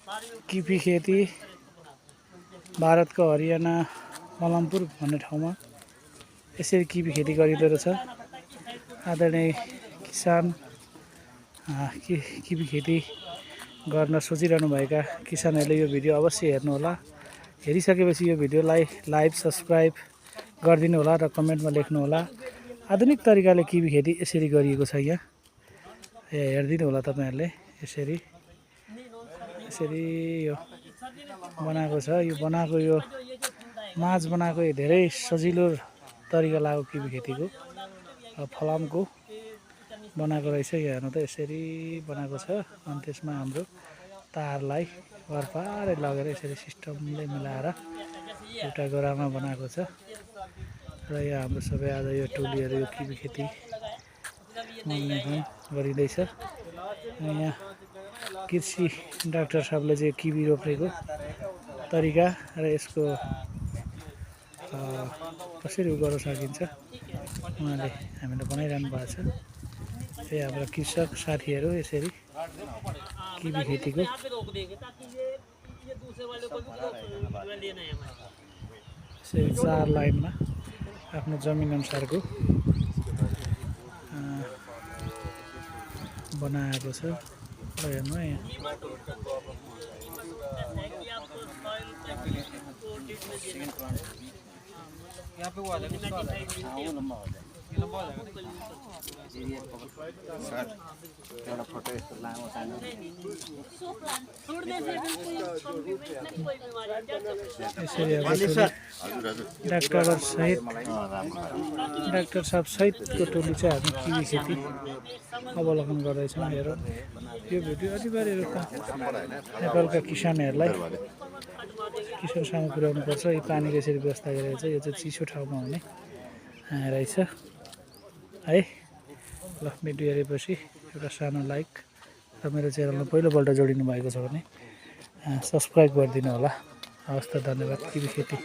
किपी खेती भारतको हरियाणा मलमपुर भन्ने ठाउँमा यसरी किपी खेती गरिँदो रहेछ। आदरणीय किसान किपी खेती गर्न सोचिरहनु भएका किसानहरूले यो भिडियो अवश्य हेर्नुहोला। हेरिसकेपछि यो भिडियोलाई लाइक सब्सक्राइब गरिदिनु होला र कमेन्टमा लेख्नु होला आधुनिक तरिकाले किपी खेती यसरी गरिएको छ। यहाँ हेरिदिनु होला तपाईहरुले यसरी यो बनाएको छ। यो बनाएको यो माच बनाएको धेरै सजिलो तरिका लाग्यो किपी खेतीको फलामको बनाएको रहेछ। यहाँ हेर्नु त यसरी बनाएको छ। अनि त्यसमा हाम्रो तारलाई वरपारै लगेर यसरी सिस्टमले मिलाएर एउटा गरामा बनाएको छ। र यहाँ हाम्रो सबै आज यो टोलीहरू यो किपी खेती गरिँदैछ। यहाँ कृषि डाक्टर साहबले चाहिँ किबी रोपेको तरिका र यसको कसरी गर्न सकिन्छ उहाँले हामीले बनाइरहनु भएको छ। त्यही हाम्रो कृषक साथीहरू यसरी किबी खेतीको यसरी 4 लाइनमा आफ्नो जमिन अनुसारको बनाएको छ। हेर्नु यहाँ पे वो आ जाएगा लंबा हो जाएगा सर एउटा फोटो यस्तो लामो सानो डाक्टर साहब सहितको टोली चाहिँ हामी किबी खेती अवलोकन गर्दैछौँ। हेर यो भिडियो अनिवार्य रूपमा नेपालका किसानहरूलाई किसान सामु पुर्याउनु पर्छ। यो पानीको यसरी व्यवस्था गरेको छ। यो चाहिँ चिसो ठाउँमा हुने रहेछ है। ल भिडियो हेरेपछि एउटा सानो लाइक र मेरो च्यानलमा पहिलोपल्ट जोडिनु भएको छ भने सब्सक्राइब गरिदिनु होला। हवस् त, धन्यवाद। किबी खेती।